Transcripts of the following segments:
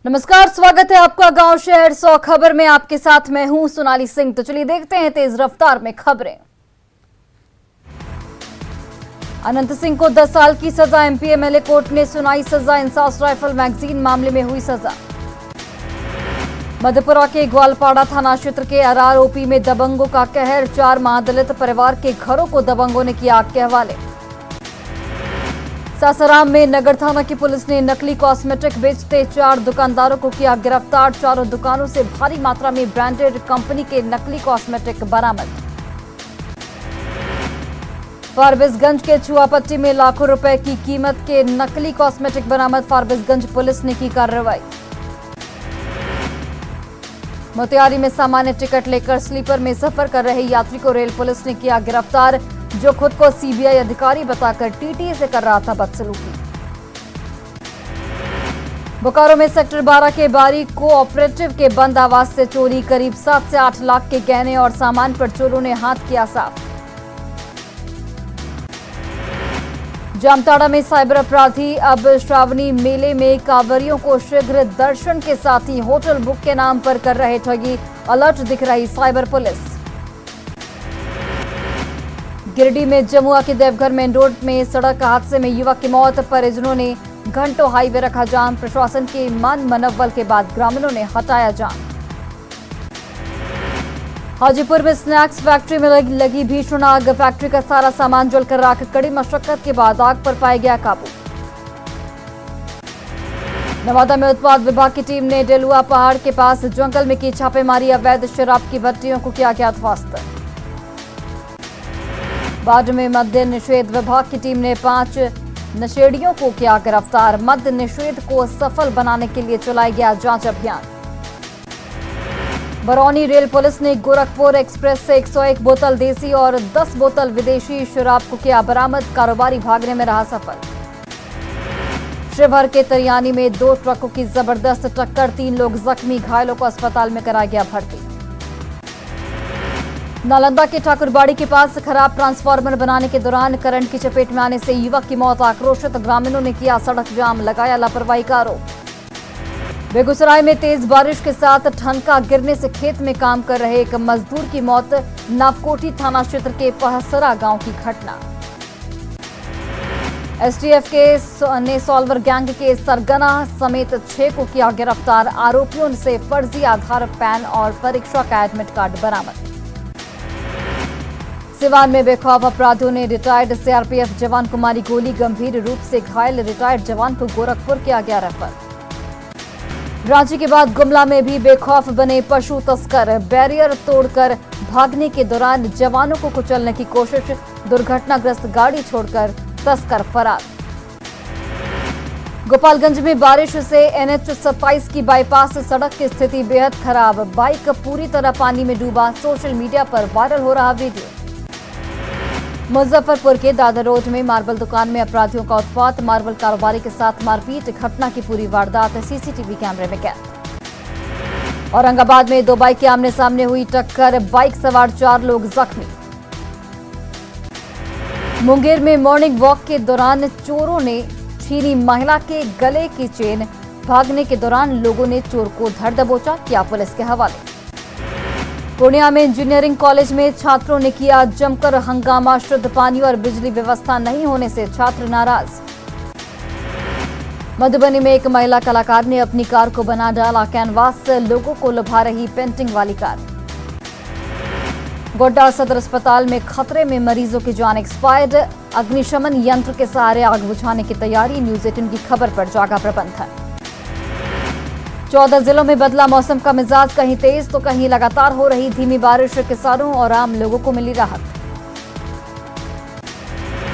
नमस्कार, स्वागत है आपका गांव शहर 100 खबर में। आपके साथ मैं हूं सोनाली सिंह। तो चलिए देखते हैं तेज रफ्तार में खबरें। अनंत सिंह को 10 साल की सजा, एमपी एमएलए कोर्ट ने सुनाई सजा। इंसास राइफल मैगजीन मामले में हुई सजा। मधेपुरा के ग्वालपाड़ा थाना क्षेत्र के आरआरओपी में दबंगों का कहर, 4 महादलित परिवार के घरों को दबंगों ने किया आग के हवाले। सासाराम में नगर थाना की पुलिस ने नकली कॉस्मेटिक बेचते 4 दुकानदारों को किया गिरफ्तार। 4 दुकानों से भारी मात्रा में ब्रांडेड कंपनी के नकली कॉस्मेटिक बरामद। फारबिसगंज के छुआपट्टी में लाखों रुपए की कीमत के नकली कॉस्मेटिक बरामद। फारबिसगंज पुलिस ने की कार्रवाई। मोतिहारी में सामान्य टिकट लेकर स्लीपर में सफर कर रहे यात्री को रेल पुलिस ने किया गिरफ्तार, जो खुद को सीबीआई अधिकारी बताकर टीटीए से कर रहा था बदसलूकी। बोकारो में सेक्टर 12 के बारी कोऑपरेटिव के बंद आवास से चोरी, करीब 7 से 8 लाख के गहने और सामान पर चोरों ने हाथ किया साफ। जामताड़ा में साइबर अपराधी अब श्रावणी मेले में कांवरियों को शीघ्र दर्शन के साथ ही होटल बुक के नाम पर कर रहे ठगी, अलर्ट दिख रही साइबर पुलिस। गिरिडीह में जमुआ के देवघर मेन रोड में सड़क हादसे में युवक की मौत, परिजनों ने घंटों हाईवे रखा जाम। प्रशासन के मन मनव्वल के बाद ग्रामीणों ने हटाया जाम। हाजीपुर में स्नैक्स फैक्ट्री में लगी भीषण आग, फैक्ट्री का सारा सामान जलकर राख, कड़ी मशक्कत के बाद आग पर पाया गया काबू। नवादा में उत्पाद विभाग की टीम ने डेलुआ पहाड़ के पास जंगल में की छापेमारी, अवैध शराब की भट्टियों को किया गया ध्वस्त। बाढ़ में मद्य निषेध विभाग की टीम ने 5 नशेड़ियों को किया गिरफ्तार। मद्य निषेध को सफल बनाने के लिए चलाया गया जांच अभियान। बरौनी रेल पुलिस ने गोरखपुर एक्सप्रेस से 101 बोतल देसी और 10 बोतल विदेशी शराब को किया बरामद, कारोबारी भागने में रहा सफल। शिवहर के तरियानी में 2 ट्रकों की जबरदस्त टक्कर, 3 लोग जख्मी, घायलों को अस्पताल में कराया गया भर्ती। नालंदा के ठाकुरबाड़ी के पास खराब ट्रांसफार्मर बनाने के दौरान करंट की चपेट में आने से युवक की मौत, आक्रोशित ग्रामीणों ने किया सड़क जाम, लगाया लापरवाही का आरोप। बेगूसराय में तेज बारिश के साथ ठनका गिरने से खेत में काम कर रहे एक मजदूर की मौत, नावकोठी थाना क्षेत्र के पहसरा गांव की घटना। एसटीएफ ने सॉल्वर गैंग के सरगना समेत 6 को किया गिरफ्तार, आरोपियों से फर्जी आधार, पैन और परीक्षा का एडमिट कार्ड बरामद। सिवान में बेखौफ अपराधियों ने रिटायर्ड सीआरपीएफ जवान को मारी गोली, गंभीर रूप से घायल रिटायर्ड जवान को गोरखपुर किया गया रेफर। रांची के बाद गुमला में भी बेखौफ बने पशु तस्कर, बैरियर तोड़कर भागने के दौरान जवानों को कुचलने की कोशिश, दुर्घटनाग्रस्त गाड़ी छोड़कर तस्कर फरार। गोपालगंज में बारिश से एनएच 27 की बाईपास सड़क की स्थिति बेहद खराब, बाइक पूरी तरह पानी में डूबा, सोशल मीडिया पर वायरल हो रहा वीडियो। मुजफ्फरपुर के दादर रोड में मार्बल दुकान में अपराधियों का उत्पात, मार्बल कारोबारी के साथ मारपीट, घटना की पूरी वारदात सीसीटीवी कैमरे में कैद। औरंगाबाद में 2 बाइक के आमने सामने हुई टक्कर, बाइक सवार 4 लोग जख्मी। मुंगेर में मॉर्निंग वॉक के दौरान चोरों ने छीनी महिला के गले की चेन, भागने के दौरान लोगों ने चोर को धर दबोचा, किया पुलिस के हवाले। पूर्णिया में इंजीनियरिंग कॉलेज में छात्रों ने किया जमकर हंगामा, शुद्ध पानी और बिजली व्यवस्था नहीं होने से छात्र नाराज। मधुबनी में एक महिला कलाकार ने अपनी कार को बना डाला कैनवास, लोगों को लुभा रही पेंटिंग वाली कार। गोड्डा सदर अस्पताल में खतरे में मरीजों की जान एक्सपायर्ड, अग्निशमन यंत्र के सहारे आग बुझाने की तैयारी, न्यूज 18 की खबर पर जागा प्रबंधन। 14 जिलों में बदला मौसम का मिजाज, कहीं तेज तो कहीं लगातार हो रही धीमी बारिश, किसानों और आम लोगों को मिली राहत।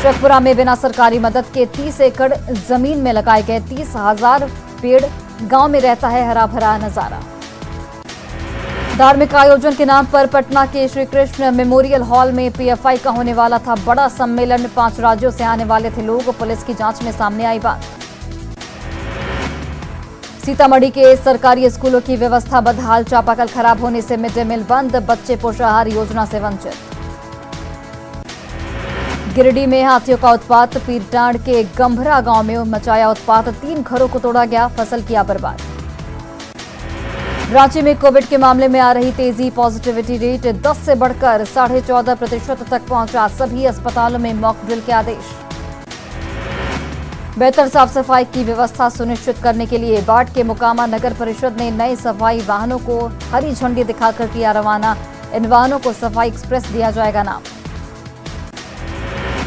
शेखपुरा में बिना सरकारी मदद के 30 एकड़ जमीन में लगाए गए 30,000 पेड़, गांव में रहता है हरा भरा नजारा। धार्मिक आयोजन के नाम पर पटना के श्री कृष्ण मेमोरियल हॉल में पीएफआई का होने वाला था बड़ा सम्मेलन, 5 राज्यों से आने वाले थे लोग, पुलिस की जांच में सामने आई बात। सीतामढ़ी के सरकारी स्कूलों की व्यवस्था बदहाल, चापाकल खराब होने से मिड डे मील बंद, बच्चे पोषाहार योजना से वंचित। गिरिडीह में हाथियों का उत्पात, पीरटांड के गंभरा गांव में मचाया उत्पात, 3 घरों को तोड़ा गया, फसल किया बर्बाद। रांची में कोविड के मामले में आ रही तेजी, पॉजिटिविटी रेट 10 से बढ़कर 14.5% तक पहुंचा। सभी अस्पतालों में मॉक ड्रिल के आदेश। बेहतर साफ सफाई की व्यवस्था सुनिश्चित करने के लिए बाढ़ के मोकामा नगर परिषद ने नए सफाई वाहनों को हरी झंडी दिखाकर किया रवाना। इन वाहनों को सफाई एक्सप्रेस दिया जाएगा नाम।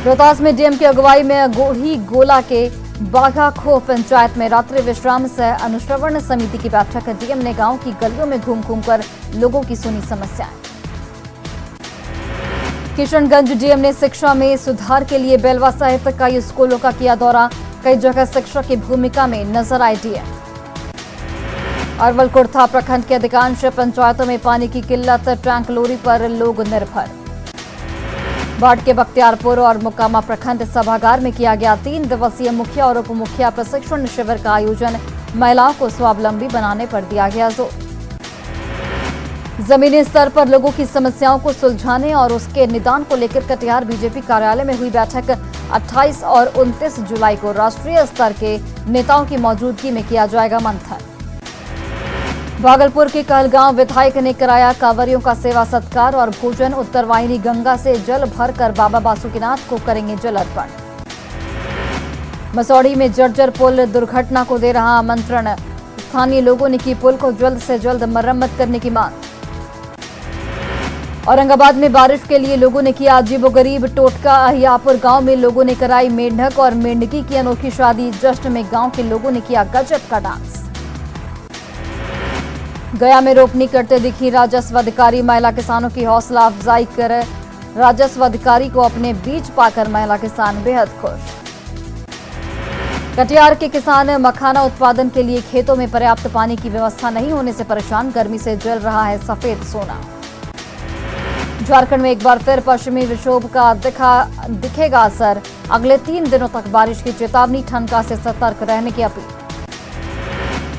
रोहतास में डीएम की अगुवाई में गोढ़ी गोला के बाघाखो पंचायत में रात्रि विश्राम सह अनुश्रवण समिति की बैठक। डीएम ने गांव की गलियों में घूम घूमकर लोगों की सुनी समस्याएं। किशनगंज डीएम ने शिक्षा में सुधार के लिए बेलवा सहित कई स्कूलों का किया दौरा। कई जगह शिक्षक की भूमिका में नजर आए डीएम। अरवल कुर्था प्रखंड के अधिकांश पंचायतों में पानी की किल्लत, टैंक लोरी पर लोग निर्भर। बाढ़ के बख्तियारपुर और मोकामा प्रखंड सभागार में किया गया 3 दिवसीय मुखिया और उप मुखिया प्रशिक्षण शिविर का आयोजन। महिलाओं को स्वावलंबी बनाने पर दिया गया जोर। जमीनी स्तर पर लोगों की समस्याओं को सुलझाने और उसके निदान को लेकर कटिहार बीजेपी कार्यालय में हुई बैठक। 28 और 29 जुलाई को राष्ट्रीय स्तर के नेताओं की मौजूदगी में किया जाएगा मंथन। भागलपुर के कहलगांव विधायक ने कराया कांवरियों का सेवा सत्कार और भोजन। उत्तरवाहिनी गंगा से जल भरकर बाबा बासुकीनाथ को करेंगे जल अर्पण। मसौढ़ी में जर्जर पुल दुर्घटना को दे रहा आमंत्रण। स्थानीय लोगों ने की पुल को जल्द से जल्द मरम्मत करने की मांग। औरंगाबाद में बारिश के लिए लोगों ने किया अजीबोगरीब टोटका। अहियापुर गांव में लोगों ने कराई मेंढक और मेंढकी की अनोखी शादी। जश्न में गांव के लोगों ने किया गजब का डांस। गया में रोपनी करते दिखी राजस्व अधिकारी। महिला किसानों की हौसला अफजाई कर राजस्व अधिकारी को अपने बीच पाकर महिला किसान बेहद खुश। कटिहार के किसान मखाना उत्पादन के लिए खेतों में पर्याप्त पानी की व्यवस्था नहीं होने से परेशान। गर्मी से जल रहा है सफेद सोना। झारखंड में एक बार फिर पश्चिमी विक्षोभ का दिखेगा असर। अगले 3 दिनों तक बारिश की चेतावनी। ठनका से सतर्क रहने की अपील।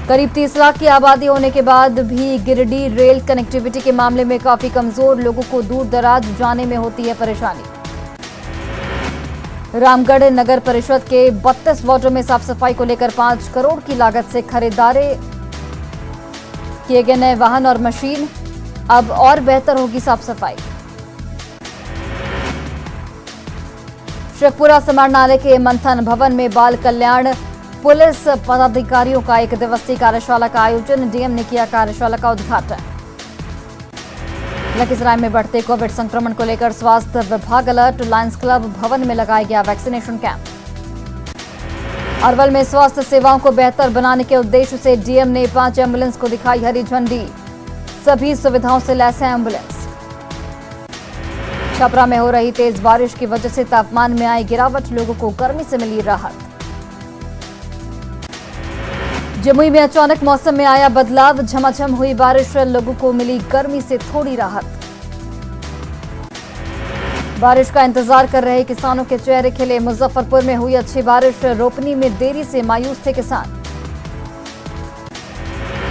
करीब 30 लाख की आबादी होने के बाद भी गिरिडीह रेल कनेक्टिविटी के मामले में काफी कमजोर। लोगों को दूर दराज जाने में होती है परेशानी। रामगढ़ नगर परिषद के 32 वार्डों में साफ सफाई को लेकर 5 करोड़ की लागत से खरीदारी किए गए नए वाहन और मशीन। अब और बेहतर होगी साफ सफाई। शेखपुरा समाहरणालय के मंथन भवन में बाल कल्याण पुलिस पदाधिकारियों का 1 दिवसीय कार्यशाला का आयोजन। डीएम ने किया कार्यशाला का उद्घाटन। लखीसराय में बढ़ते कोविड संक्रमण को लेकर स्वास्थ्य विभाग अलर्ट। लायंस क्लब भवन में लगाया गया वैक्सीनेशन कैंप। अरवल में स्वास्थ्य सेवाओं को बेहतर बनाने के उद्देश्य से डीएम ने 5 एम्बुलेंस को दिखाई हरी झंडी। सभी सुविधाओं से लैस है एम्बुलेंस। छपरा में हो रही तेज बारिश की वजह से तापमान में आई गिरावट। लोगों को गर्मी से मिली राहत। जमुई में अचानक मौसम में आया बदलाव। झमाझम हुई बारिश। लोगों को मिली गर्मी से थोड़ी राहत। बारिश का इंतजार कर रहे किसानों के चेहरे खिले। मुजफ्फरपुर में हुई अच्छी बारिश। रोपनी में देरी से मायूस थे किसान।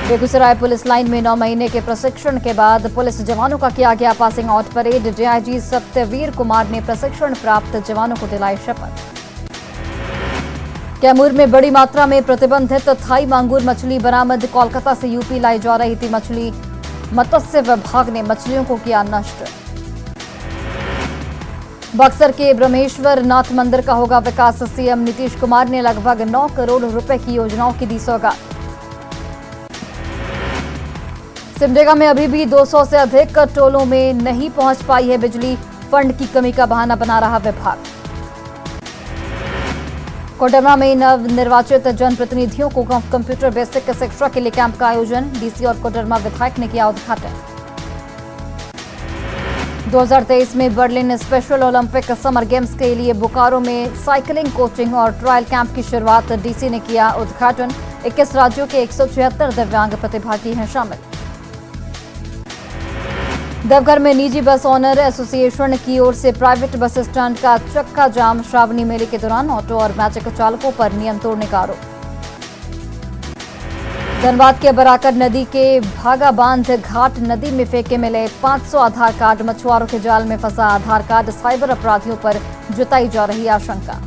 बेगूसराय पुलिस लाइन में 9 महीने के प्रशिक्षण के बाद पुलिस जवानों का किया गया passing out parade. DIG Satyaveer Kumar ने प्रशिक्षण प्राप्त जवानों को दिलाई शपथ। कैमूर में बड़ी मात्रा में प्रतिबंधित थाई मांगुर मछली बरामद। कोलकाता से यूपी लाई जा रही थी मछली। मत्स्य विभाग ने मछलियों को किया नष्ट। बक्सर के ब्रह्मेश्वर नाथ मंदिर का होगा विकास। सीएम नीतीश कुमार ने लगभग 9 करोड़ रुपए की योजनाओं की दी सौगात। सिमडेगा में अभी भी 200 से अधिक टोलों में नहीं पहुंच पाई है बिजली। फंड की कमी का बहाना बना रहा विभाग। कोडरमा में नवनिर्वाचित जनप्रतिनिधियों को कंप्यूटर बेसिक शिक्षा के लिए कैंप का आयोजन। डीसी और कोडरमा विधायक ने किया उद्घाटन। 2023 में Berlin special Olympic summer games के लिए बोकारो में साइकिलिंग कोचिंग और ट्रायल कैंप की शुरुआत। डीसी ने किया उद्घाटन। 21 राज्यों के 176 दिव्यांग प्रतिभागी हैं शामिल। देवघर में निजी बस ओनर एसोसिएशन की ओर से प्राइवेट बस स्टैंड का चक्का जाम। श्रावणी मेले के दौरान ऑटो और मैजिक चालकों पर नियम तोड़ने का आरोप। धनबाद के बराकर नदी के भागा बांध घाट नदी में फेंके मिले 500 आधार कार्ड। मछुआरों के जाल में फंसा आधार कार्ड। साइबर अपराधियों पर जताई जा रही आशंका।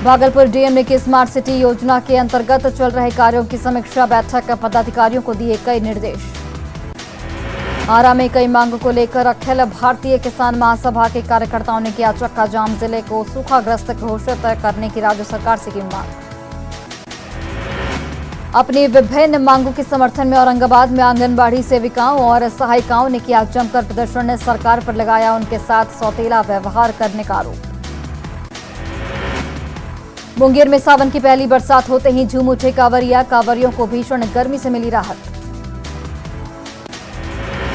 भागलपुर डीएम ने की स्मार्ट सिटी योजना के अंतर्गत चल रहे कार्यों की समीक्षा बैठक, पदाधिकारियों को दिए कई निर्देश। आरा में कई मांगों को लेकर अखिल भारतीय किसान महासभा के कार्यकर्ताओं ने किया चक्का जाम, जिले को सूखाग्रस्त घोषित करने की राज्य सरकार से की मांग। अपनी विभिन्न मांगों के समर्थन में औरंगाबाद में आंगनबाड़ी सेविकाओं और सहायिकाओं ने किया जमकर प्रदर्शन, ने सरकार पर लगाया उनके साथ सौतेला व्यवहार करने का आरोप। मुंगेर में सावन की पहली बरसात होते ही झूम उठे कांवरिया, कांवरियों को भीषण गर्मी से मिली राहत।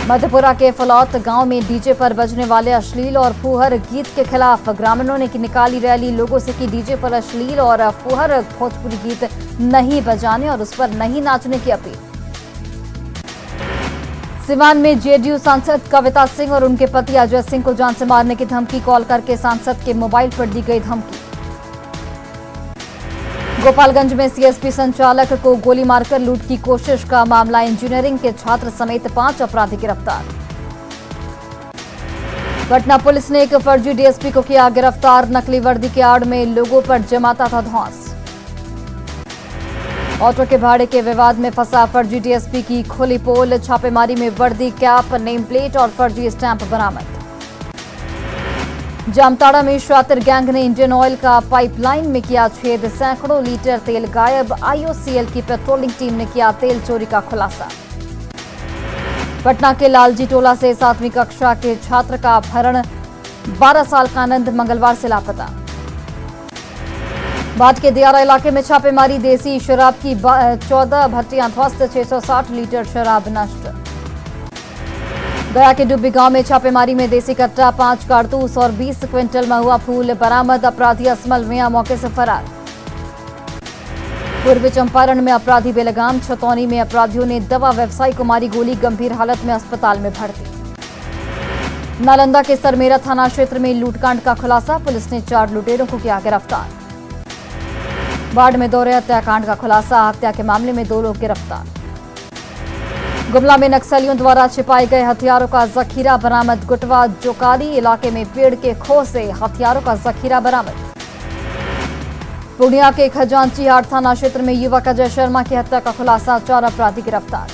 मधेपुरा के फलौत गांव में डीजे पर बजने वाले अश्लील और फुहर गीत के खिलाफ ग्रामीणों ने निकाली रैली, लोगों से की डीजे पर अश्लील और फुहर भोजपुरी गीत नहीं बजाने और उस पर नहीं नाचने की अपील। सिवान में जेडीयू सांसद कविता सिंह और उनके पति अजय सिंह को जान से मारने की धमकी, कॉल करके सांसद के मोबाइल पर दी गई धमकी। गोपालगंज में सीएसपी संचालक को गोली मारकर लूट की कोशिश का मामला, इंजीनियरिंग के छात्र समेत 5 अपराधी गिरफ्तार। पटना पुलिस ने एक फर्जी डीएसपी को किया गिरफ्तार, नकली वर्दी के आड़ में लोगों पर जमाता था धौंस। ऑटो के भाड़े के विवाद में फंसा फर्जी डीएसपी की खुली पोल, छापेमारी में वर्दी, कैप, नेम प्लेट और फर्जी स्टैंप बरामद। जामताड़ा में शातिर गैंग ने इंडियन ऑयल का पाइपलाइन में किया छेद, सैकड़ों लीटर तेल गायब, आईओसीएल की पेट्रोलिंग टीम ने किया तेल चोरी का खुलासा। पटना के लालजी टोला से 7वीं कक्षा के छात्र का अपहरण, 12 साल का आनंद मंगलवार से लापता। बाट के दियारा इलाके में छापेमारी, देसी शराब की 14 भट्टियां ध्वस्त, 660 लीटर शराब नष्ट। गया के डुब्बी गांव में छापेमारी में देसी कट्टा, 5 कारतूस और 20 क्विंटल महुआ फूल बरामद, अपराधी असमल मियां मौके से फरार। पूर्वी चंपारण में अपराधी बेलगाम, छतौनी में अपराधियों ने दवा व्यवसायी को मारी गोली, गंभीर हालत में अस्पताल में भर्ती। नालंदा के सरमेरा थाना क्षेत्र में लूटकांड का खुलासा, पुलिस ने 4 लुटेरों को किया गिरफ्तार। बाढ़ में दोहरे हत्याकांड का खुलासा, हत्या के मामले में 2 लोग गिरफ्तार। गुमला में नक्सलियों द्वारा छिपाए गए हथियारों का जखीरा बरामद, गुटवा जोकारी इलाके में पेड़ के खो से हथियारों का जखीरा बरामद। पूर्णिया के खजांची हाट थाना क्षेत्र में युवक अजय शर्मा की हत्या का खुलासा, 4 अपराधी गिरफ्तार।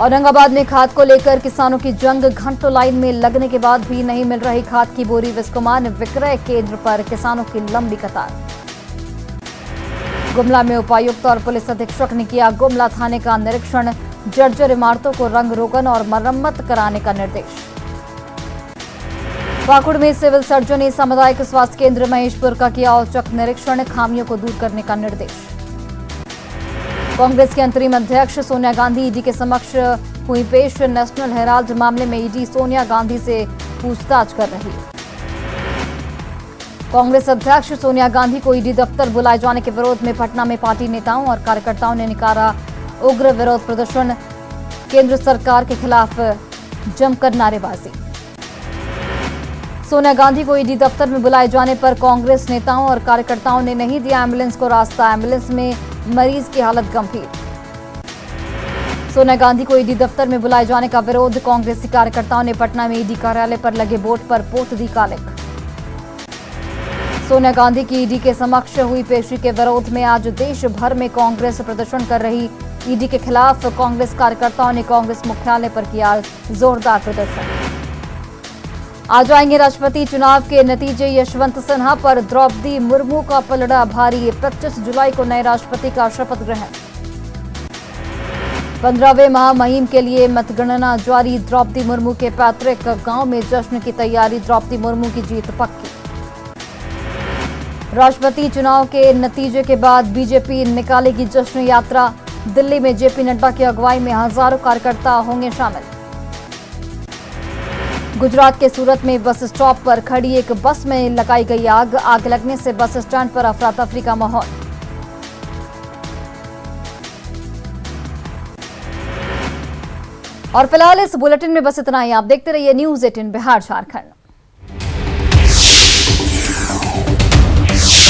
औरंगाबाद में खाद को लेकर किसानों की जंग, घंटों लाइन में लगने के बाद भी नहीं मिल रही खाद की बोरी, विस्कोमान विक्रय केंद्र पर किसानों की लंबी कतार। गुमला में उपायुक्त और पुलिस अधीक्षक ने किया गुमला थाने का निरीक्षण, जर्जर इमारतों को रंग रोगन और मरम्मत कराने का निर्देश। पाकुड़ में सिविल सर्जन ने सामुदायिक स्वास्थ्य केंद्र महेशपुर का किया औचक निरीक्षण, खामियों को दूर करने का निर्देश। कांग्रेस के अंतरिम अध्यक्ष सोनिया गांधी ईडी के समक्ष हुई पेश, नेशनल हेराल्ड मामले में ईडी सोनिया गांधी से पूछताछ कर रही है। कांग्रेस अध्यक्ष सोनिया गांधी को ईडी दफ्तर बुलाए जाने के विरोध में पटना में पार्टी नेताओं और कार्यकर्ताओं ने निकाला उग्र विरोध प्रदर्शन, केंद्र सरकार के खिलाफ जमकर नारेबाजी। सोनिया गांधी को ईडी दफ्तर में बुलाए जाने पर कांग्रेस नेताओं और कार्यकर्ताओं ने नहीं दिया एम्बुलेंस को रास्ता, एम्बुलेंस में मरीज की हालत गंभीर। सोनिया गांधी को ईडी दफ्तर में बुलाए जाने का विरोध, कांग्रेसी कार्यकर्ताओं ने पटना में ईडी कार्यालय पर लगे बोर्ड पर पोत दी कालिक। सोनिया गांधी की ईडी के समक्ष हुई पेशी के विरोध में आज देश भर में कांग्रेस प्रदर्शन कर रही, ईडी के खिलाफ कांग्रेस कार्यकर्ताओं ने कांग्रेस मुख्यालय पर किया जोरदार प्रदर्शन। आज आएंगे राष्ट्रपति चुनाव के नतीजे, यशवंत सिन्हा पर द्रौपदी मुर्मू का पलड़ा भारी, 25 जुलाई को नए राष्ट्रपति का शपथ ग्रहण। 15वें महामहिम के लिए मतगणना जारी, द्रौपदी मुर्मू के पैतृक गांव में जश्न की तैयारी, द्रौपदी मुर्मू की जीत पक्की। राष्ट्रपति चुनाव के नतीजे के बाद बीजेपी निकालेगी जश्न यात्रा, दिल्ली में जेपी नड्डा की अगुवाई में हजारों कार्यकर्ता होंगे शामिल। गुजरात के सूरत में बस स्टॉप पर खड़ी एक बस में लगाई गई आग, आग लगने से बस स्टैंड पर अफरा तफरी का माहौल। और फिलहाल इस बुलेटिन में बस इतना ही। आप देखते रहिए न्यूज़ 18 बिहार झारखंड।